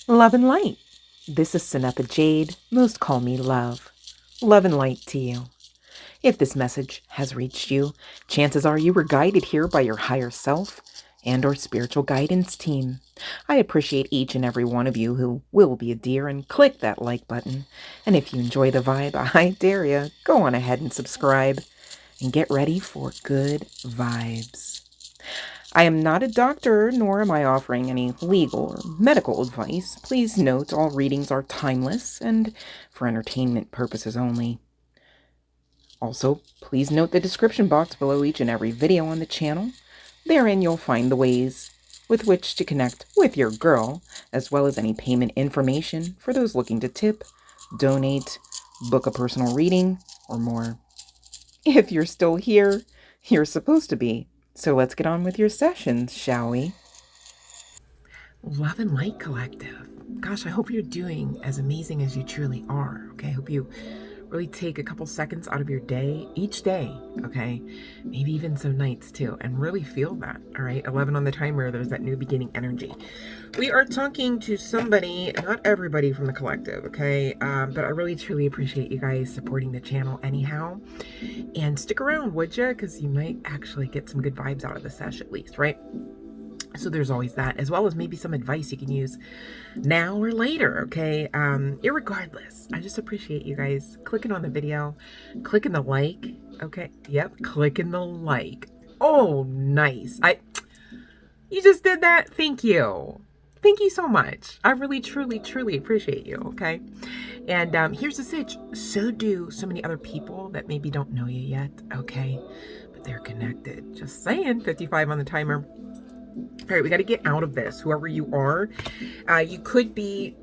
Love and light. This is CYNETHA Jade. Most call me Love. Love and light to you. If this message has reached you, chances are you were guided here by your higher self and or spiritual guidance team. I appreciate each and every one of you who will be a dear and click that like button. And if you enjoy the vibe, I dare you, go on ahead and subscribe and get ready for good vibes. I am not a doctor, nor am I offering any legal or medical advice. Please note all readings are timeless and for entertainment purposes only. Also, please note the description box below each and every video on the channel. Therein you'll find the ways with which to connect with your girl, as well as any payment information for those looking to tip, donate, book a personal reading, or more. If you're still here, you're supposed to be. So let's get on with your sessions, shall we? Love and Light Collective. Gosh, I hope you're doing as amazing as you truly are, okay? I hope you really take a couple seconds out of your day, each day, okay? Maybe even some nights too, and really feel that, all right? 11 on the timer, there's that new beginning energy. We are talking to somebody, not everybody from the collective, okay? But I really truly appreciate you guys supporting the channel anyhow. And stick around, would you? Because you might actually get some good vibes out of the sesh at least, right? So there's always that, as well as maybe some advice you can use now or later, okay? Irregardless, I just appreciate you guys clicking on the video, clicking the like, okay? Yep, clicking the like. Oh, nice. You just did that? Thank you. Thank you so much. I really, truly, truly appreciate you, okay? And here's the sitch. So do so many other people that maybe don't know you yet, okay? But they're connected. Just saying, 55 on the timer. All right, we got to get out of this, whoever you are. You could be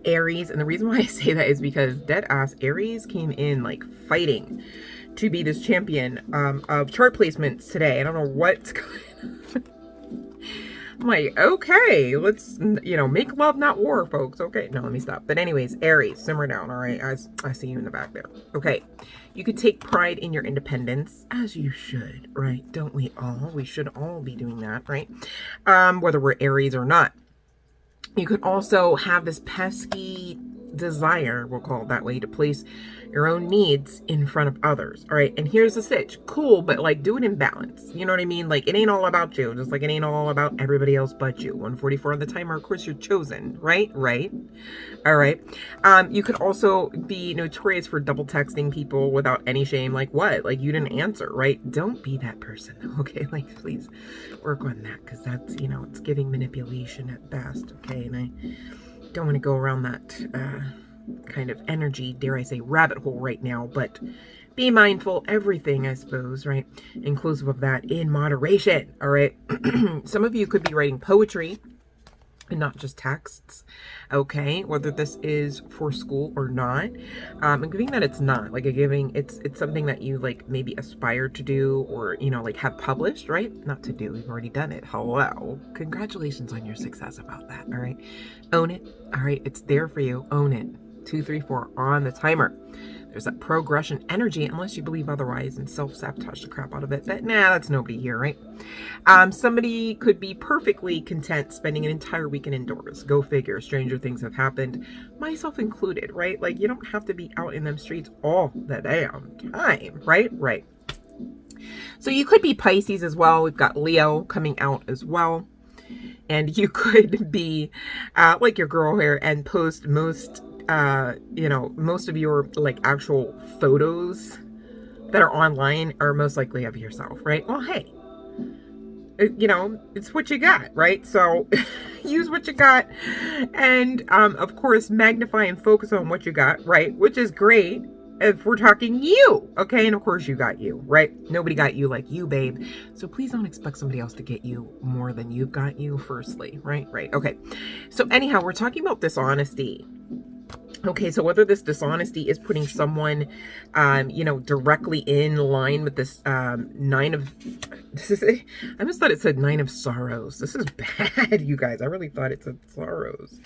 Aries, and the reason why I say that is because dead ass Aries came in like fighting to be this champion of chart placements today. I don't know what's going on. I'm like, okay, let's, make love, not war, folks. Okay, no, let me stop. But anyways, Aries, simmer down, all right? I see you in the back there. Okay, you could take pride in your independence, as you should, right? Don't we all? We should all be doing that, right? Whether we're Aries or not. You could also have this pesky desire, we'll call it that way, to place your own needs in front of others. All right. And here's the sitch. Cool, but like do it in balance. You know what I mean? Like it ain't all about you, just like it ain't all about everybody else but you. 144 on the timer. Of course, you're chosen, right? Right. All right. You could also be notorious for double texting people without any shame. Like what? Like you didn't answer, right? Don't be that person. Okay. Like please work on that, because that's, it's giving manipulation at best. Okay. And I don't want to go around that kind of energy, dare I say, rabbit hole right now, but be mindful, everything, I suppose, right? Inclusive of that in moderation, all right? Some of you could be writing poetry and not just texts, okay? Whether this is for school or not. I'm giving that it's not, like it's something that you like maybe aspire to do or, like have published, right? Not to do, we've already done it. Hello. Congratulations on your success about that, all right? Own it, all right? It's there for you, own it. 2, 3, 4 on the timer. There's that progression energy, unless you believe otherwise and self-sabotage the crap out of it. But nah, that's nobody here, right? Somebody could be perfectly content spending an entire weekend indoors. Go figure. Stranger things have happened, myself included, right? Like you don't have to be out in them streets all the damn time, right? Right. So you could be Pisces as well. We've got Leo coming out as well. And you could be like your girl here and post most of your like actual photos that are online are most likely of yourself, right? Well, hey, it's what you got, right? So use what you got and of course magnify and focus on what you got, right? Which is great if we're talking you, okay? And of course you got you, right? Nobody got you like you, babe. So please don't expect somebody else to get you more than you've got you, firstly, right? Right. Okay. So anyhow, we're talking about dishonesty. Okay, so whether this dishonesty is putting someone, you know, directly in line with this nine of, this is, I almost thought it said nine of sorrows. This is bad, you guys. I really thought it said sorrows.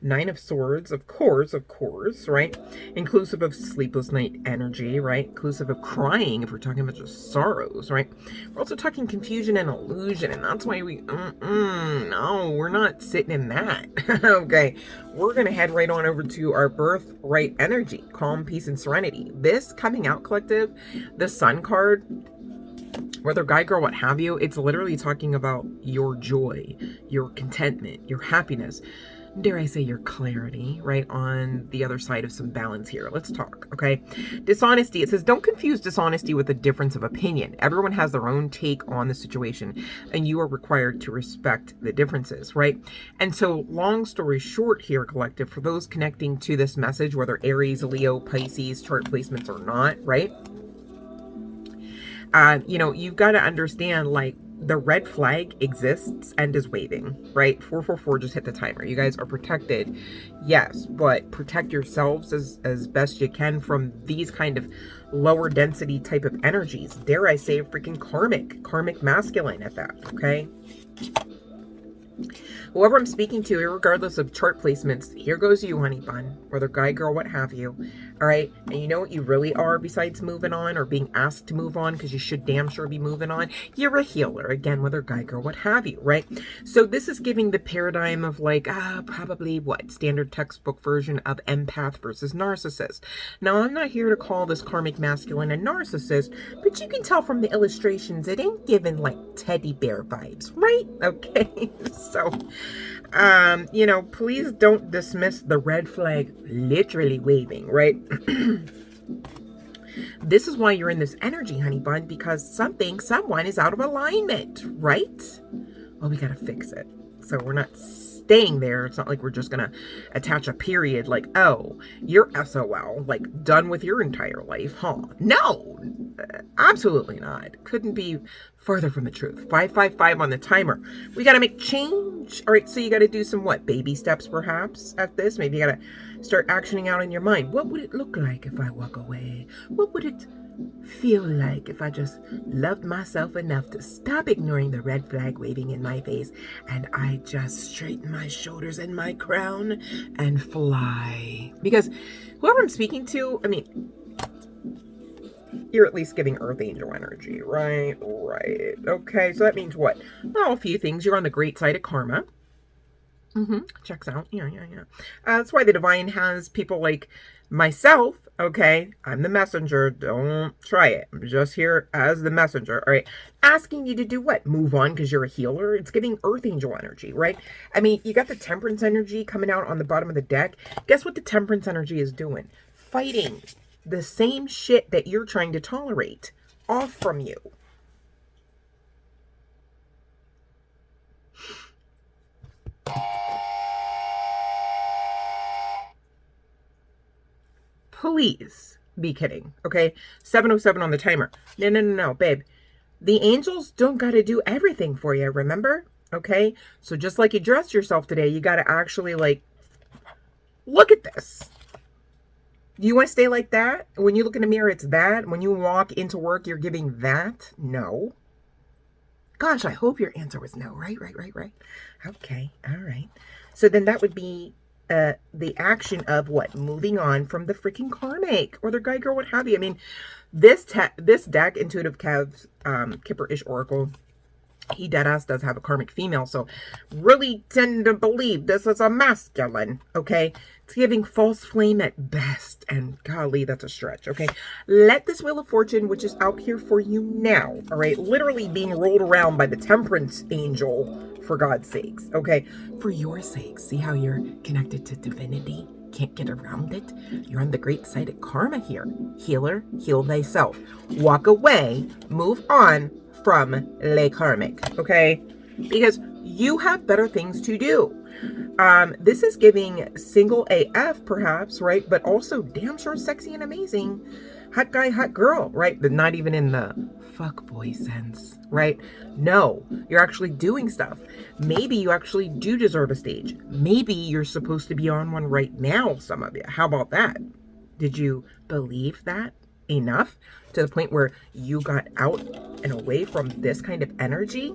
Nine of Swords, of course, right? Inclusive of sleepless night energy, right? Inclusive of crying, if we're talking about just sorrows, right? We're also talking confusion and illusion, and that's why we, no, we're not sitting in that. Okay, we're going to head right on over to our birthright energy, calm, peace, and serenity. This coming out, collective, the Sun card, whether guy, girl, what have you, it's literally talking about your joy, your contentment, your happiness, dare I say your clarity, right, on the other side of some balance here. Let's talk, okay? Dishonesty, it says, don't confuse dishonesty with a difference of opinion. Everyone has their own take on the situation, and you are required to respect the differences, right? And so, long story short here, collective, for those connecting to this message, whether Aries, Leo, Pisces, chart placements or not, right? You know, you've got to understand, like, the red flag exists and is waving, right? 444 just hit the timer. You guys are protected, yes, but protect yourselves as best you can from these kind of lower density type of energies. Dare I say freaking karmic masculine at that, okay? Whoever I'm speaking to, regardless of chart placements, here goes you, honey bun, whether guy, girl, what have you. All right. And you know what you really are besides moving on or being asked to move on, because you should damn sure be moving on. You're a healer. Again, whether guy, girl, what have you. Right. So this is giving the paradigm of like, probably what? Standard textbook version of empath versus narcissist. Now, I'm not here to call this karmic masculine a narcissist, but you can tell from the illustrations, it ain't giving like teddy bear vibes. Right. Okay. So, you know, please don't dismiss the red flag literally waving, right? This is why you're in this energy, honey bun, because someone is out of alignment, right? Well, we got to fix it. So we're not staying there. It's not like we're just going to attach a period like, oh, you're SOL, like done with your entire life, huh? No, absolutely not. Couldn't be further from the truth. 555 on the timer. We got to make change. All right, so you got to do some what? Baby steps perhaps at this. Maybe you got to start actioning out in your mind. What would it look like if I walk away? What would it feel like if I just loved myself enough to stop ignoring the red flag waving in my face and I just straighten my shoulders and my crown and fly? Because whoever I'm speaking to, I mean, you're at least giving Earth Angel energy, right? Right. Okay, so that means what? Well, a few things. You're on the great side of karma. Checks out. Yeah. That's why the divine has people like myself. Okay, I'm the messenger. Don't try it. I'm just here as the messenger. All right, asking you to do what? Move on because you're a healer. It's giving Earth Angel energy, right? I mean, you got the Temperance energy coming out on the bottom of the deck. Guess what the Temperance energy is doing? Fighting the same shit that you're trying to tolerate off from you. Please be kidding, okay? 7:07 on the timer. No, babe. The angels don't got to do everything for you, remember? Okay? So just like you dressed yourself today, you got to actually, like, look at this. You want to stay like that? When you look in the mirror, it's that. When you walk into work, you're giving that? No. Gosh, I hope your answer was no. Right. Okay, all right. So then that would be the action of what? Moving on from the freaking karmic or the guy, girl, what have you. I mean, this deck, Intuitive Kev's Kipper-ish Oracle, he deadass does have a karmic female, so really tend to believe this is a masculine, okay? It's giving false flame at best, and golly, that's a stretch, okay? Let this Wheel of Fortune, which is out here for you now, all right, literally being rolled around by the Temperance Angel, for God's sakes, okay? For your sakes, see how you're connected to divinity? Can't get around it. You're on the great side of karma here. Healer, heal thyself. Walk away, move on from le karmic, okay? Because you have better things to do. This is giving single AF perhaps, right? But also damn sure sexy and amazing. hot guy, hot girl, right? But not even in the fuck boy sense, right? No, you're actually doing stuff. Maybe you actually do deserve a stage. Maybe you're supposed to be on one right now, some of you. How about that? Did you believe that enough to the point where you got out and away from this kind of energy?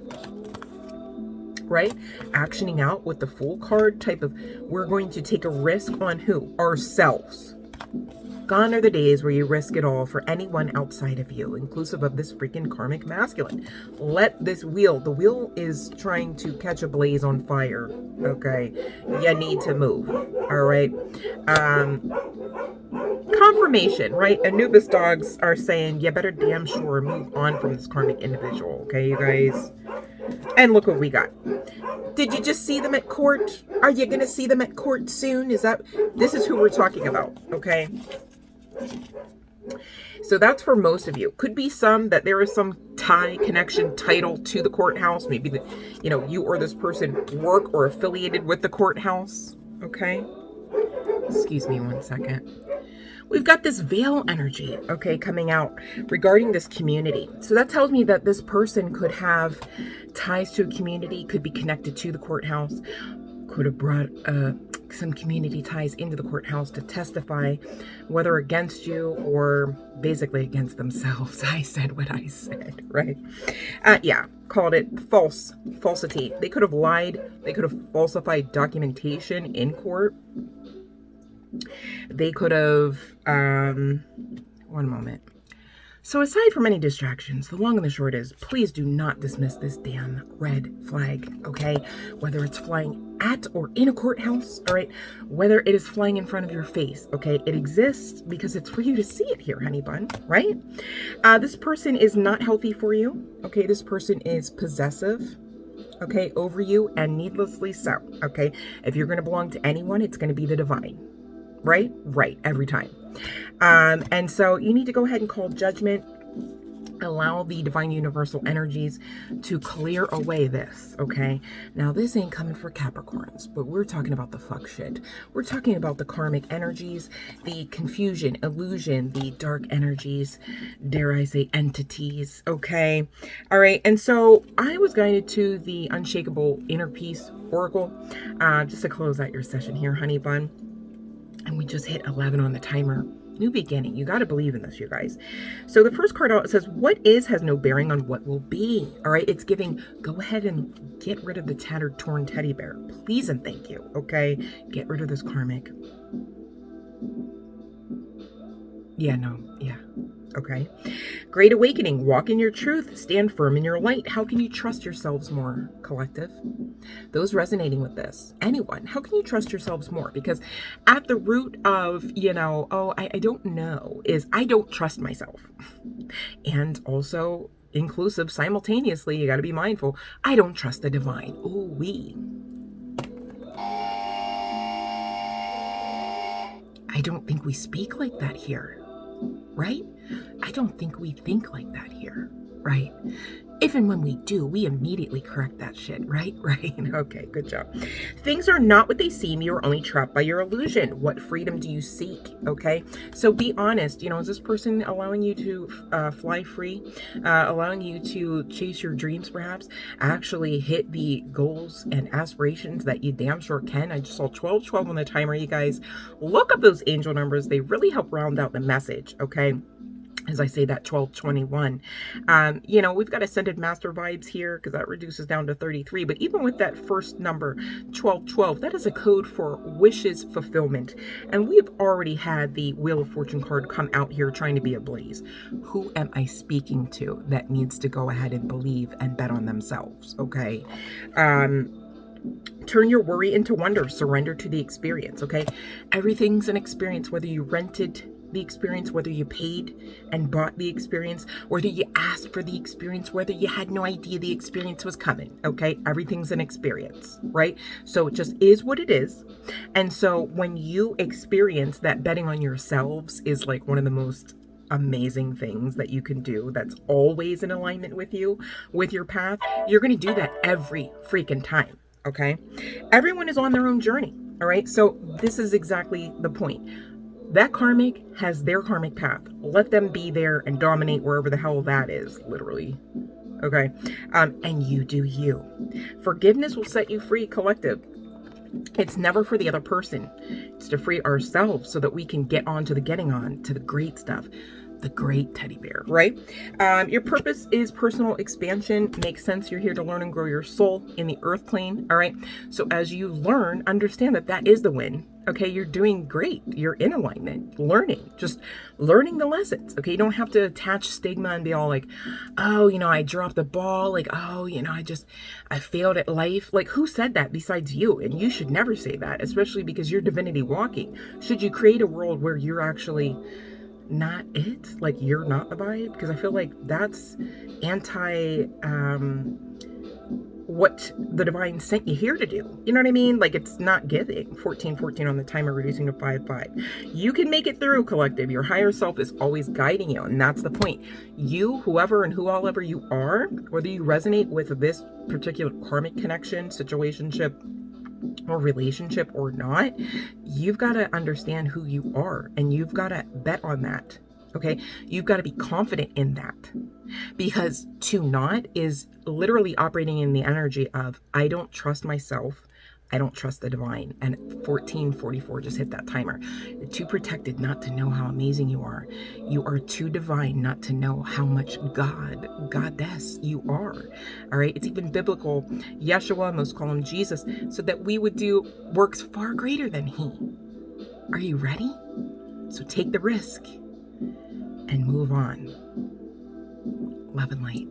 Right? Actioning out with the Fool card type of, we're going to take a risk on who? Ourselves. Gone are the days where you risk it all for anyone outside of you, inclusive of this freaking karmic masculine. Let this wheel, the wheel is trying to catch a blaze on fire, okay? You need to move, all right? Confirmation, right? Anubis dogs are saying, you better damn sure move on from this karmic individual, okay, you guys? And look what we got. Did you just see them at court? Are you going to see them at court soon? This is who we're talking about, okay? So that's for most of you. Could be some that there is some tie, connection, title to the courthouse. Maybe that, you know, you or this person work or affiliated with the courthouse, okay? Excuse me one second. We've got this veil energy, okay, coming out regarding this community. So that tells me that this person could have ties to a community, could be connected to the courthouse, could have brought some community ties into the courthouse to testify, whether against you or basically against themselves. I said what I said, right? Yeah, called it falsity. They could have lied. They could have falsified documentation in court. They could have, one moment. So aside from any distractions, the long and the short is, please do not dismiss this damn red flag, okay? Whether it's flying at or in a courthouse, all right? Whether it is flying in front of your face, okay? It exists because it's for you to see it here, honey bun, right? This person is not healthy for you, okay? This person is possessive, okay, over you, and needlessly so, okay? If you're going to belong to anyone, it's going to be the divine. Right? Right. Every time. And so you need to go ahead and call judgment. Allow the divine universal energies to clear away this, okay? Now, this ain't coming for Capricorns, but we're talking about the fuck shit. We're talking about the karmic energies, the confusion, illusion, the dark energies, dare I say entities, okay? All right, and so I was guided to the Unshakable Inner Peace Oracle, just to close out your session here, honey bun. And we just hit 11 on the timer. New beginning. You got to believe in this, you guys. So the first card out says, what is has no bearing on what will be. All right. It's giving, go ahead and get rid of the tattered, torn teddy bear. Please and thank you. Okay. Get rid of this karmic. Yeah, no. Yeah. Okay. Great awakening. Walk in your truth. Stand firm in your light. How can you trust yourselves more, collective? Those resonating with this, anyone, how can you trust yourselves more? Because at the root of, you know, oh, I don't know, is I don't trust myself. And also inclusive simultaneously, you got to be mindful, I don't trust the divine. Oh, I don't think we speak like that here. Right? I don't think we think like that here, right? If and when we do, we immediately correct that shit, right? Right? Okay, good job. Things are not what they seem. You're only trapped by your illusion. What freedom do you seek? Okay? So be honest. You know, is this person allowing you to fly free? Allowing you to chase your dreams, perhaps? Actually hit the goals and aspirations that you damn sure can. I just saw 1212 on the timer, you guys. Look up those angel numbers. They really help round out the message, okay? As I say that 1221, you know, we've got ascended master vibes here because that reduces down to 33. But even with that first number, 1212, that is a code for wishes fulfillment. And we've already had the Wheel of Fortune card come out here trying to be a blaze. Who am I speaking to that needs to go ahead and believe and bet on themselves? Okay. Turn your worry into wonder. Surrender to the experience. Okay. Everything's an experience, whether you rented the experience, whether you paid and bought the experience, whether you asked for the experience, whether you had no idea the experience was coming, okay? Everything's an experience, right? So it just is what it is. And so when you experience that, betting on yourselves is like one of the most amazing things that you can do that's always in alignment with you, with your path. You're going to do that every freaking time, okay? Everyone is on their own journey, all right? So this is exactly the point. That karmic has their karmic path. Let them be there and dominate wherever the hell that is, literally. Okay? And you do you. Forgiveness will set you free, collective. It's never for the other person. It's to free ourselves so that we can get on to the getting on to the great stuff. The great teddy bear, right? Your purpose is personal expansion. Makes sense. You're here to learn and grow your soul in the earth plane. All right. So as you learn, understand that that is the win. Okay. You're doing great. You're in alignment, learning, just learning the lessons. Okay. You don't have to attach stigma and be all like, oh, I dropped the ball. Like, oh, I failed at life. Like, who said that besides you? And you should never say that, especially because you're divinity walking. Should you create a world where you're actually not it, like you're not the vibe? Because I feel like that's anti what the divine sent you here to do. You know what I mean? Like, it's not giving. 1414 on the timer, reducing to 5-5. You can make it through, collective. Your higher self is always guiding you, and that's the point. You, whoever and whoever you are, whether you resonate with this particular karmic connection, situationship, or relationship or not, you've got to understand who you are, and you've got to bet on that. Okay, you've got to be confident in that, because to not is literally operating in the energy of I don't trust myself, I don't trust the divine. And 1444 just hit that timer. You're too protected not to know how amazing you are. You are too divine not to know how much goddess you are. All right. It's even biblical. Yeshua, most call him Jesus, so that we would do works far greater than he. Are you ready? So take the risk and move on. Love and light.